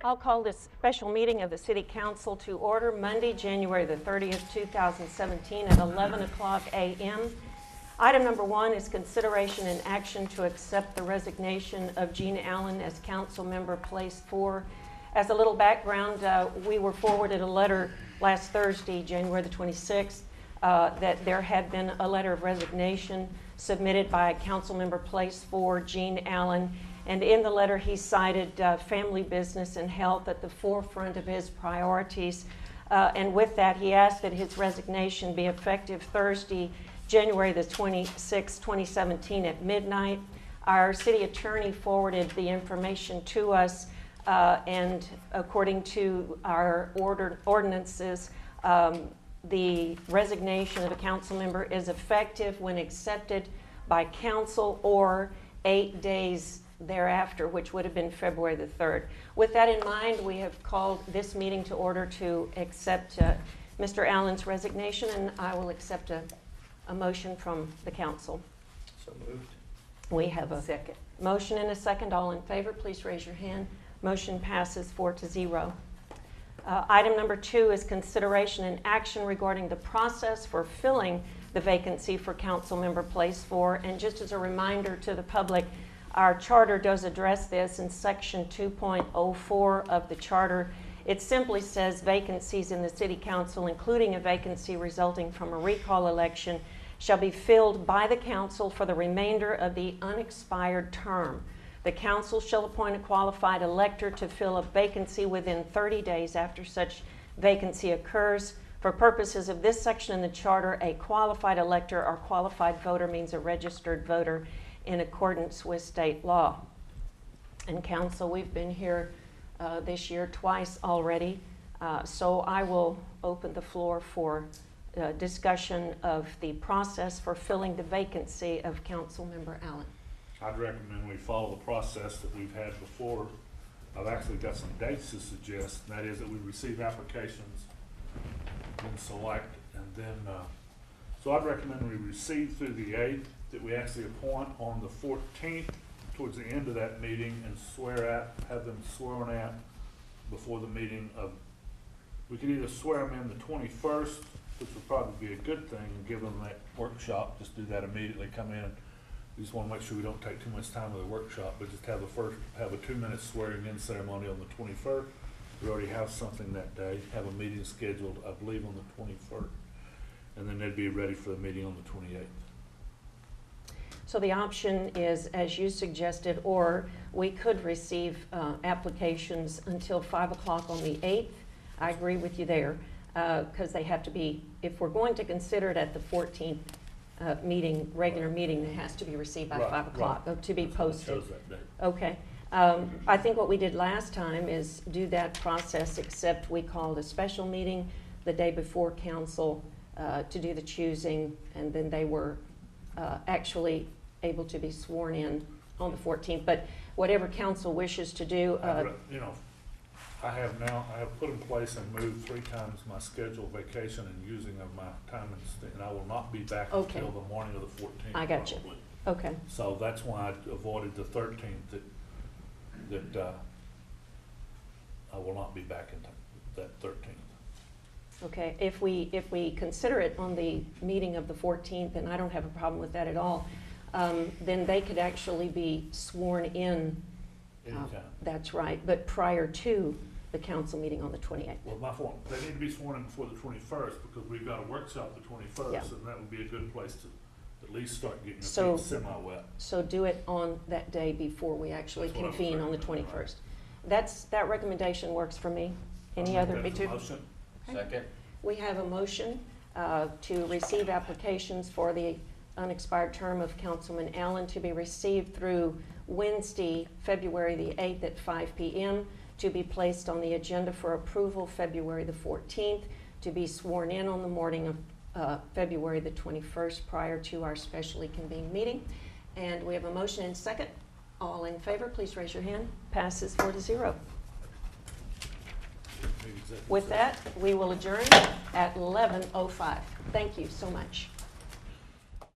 I'll call this special meeting of the City Council to order Monday, January the 30th, 2017 at 11 o'clock a.m. Item number 1 is consideration and action to accept the resignation of Jean Allen as council member place 4. As a little background, we were forwarded a letter last Thursday, January the 26th, that there had been a letter of resignation submitted by council member place 4, Jean Allen. And in the letter, he cited family, business, and health at the forefront of his priorities. And with that, he asked that his resignation be effective Thursday, January the 26th, 2017 at midnight. Our city attorney forwarded the information to us, and according to our ordinances, the resignation of a council member is effective when accepted by council or 8 days thereafter, which would have been February the 3rd. With that in mind, we have called this meeting to order to accept Mr. Allen's resignation, and I will accept a motion from the council. So moved. We have a second motion and a second. All in favor, please raise your hand. Motion passes 4-0. Item number 2 is consideration and action regarding the process for filling the vacancy for council member place 4. And just as a reminder to the public, our charter does address this in section 2.04 of the charter. It simply says vacancies in the city council, including a vacancy resulting from a recall election, shall be filled by the council for the remainder of the unexpired term. The council shall appoint a qualified elector to fill a vacancy within 30 days after such vacancy occurs. For purposes of this section in the charter, a qualified elector or qualified voter means a registered voter in accordance with state law. And council, we've been here this year twice already, so I will open the floor for discussion of the process for filling the vacancy of council member Allen. I'd recommend we follow the process that we've had before. I've actually got some dates to suggest, and that is that we receive applications and select, and then, so I'd recommend we receive through the 8th, that we actually appoint on the 14th, towards the end of that meeting, and have them sworn at before the meeting of, we could either swear them in the 21st, which would probably be a good thing, and give them that workshop, just do that immediately, come in. We just want to make sure we don't take too much time with the workshop, but just have a 2-minute swearing in ceremony on the 21st. We already have something that day, have a meeting scheduled, I believe, on the 21st, and then they'd be ready for the meeting on the 28th. So the option is, as you suggested, or we could receive applications until 5 o'clock on the 8th. I agree with you there, because they have to be, if we're going to consider it at the 14th regular meeting, it has to be received by 5 o'clock to be posted. Chose that date. Okay. I think what we did last time is do that process, except we called a special meeting the day before council to do the choosing, and then they were actually able to be sworn in on the 14th. But whatever council wishes to do. I have put in place and moved 3 times my scheduled vacation and using of my time, and I will not be back until the morning of the 14th. I got you. Okay. So that's why I avoided the 13th, that I will not be back until that 13th. Okay, if we consider it on the meeting of the 14th, and I don't have a problem with that at all, then they could actually be sworn in. Anytime. That's right, but prior to the council meeting on the 28th. Well, they need to be sworn in before the 21st, because we've got a workshop the 21st, Yeah. and that would be a good place to at least start getting your So- feet semi-wet. So do it on that day before we actually That's what I would convene on the recommend, 21st. That recommendation works for me. Any I'll other? make that motion. Okay. Second. We have a motion to receive applications for the unexpired term of Councilman Allen to be received through Wednesday, February the 8th at 5 p.m., to be placed on the agenda for approval February the 14th, to be sworn in on the morning of February the 21st prior to our specially convened meeting. And we have a motion and second. All in favor, please raise your hand. Passes 4-0. With that, we will adjourn at 11:05. Thank you so much.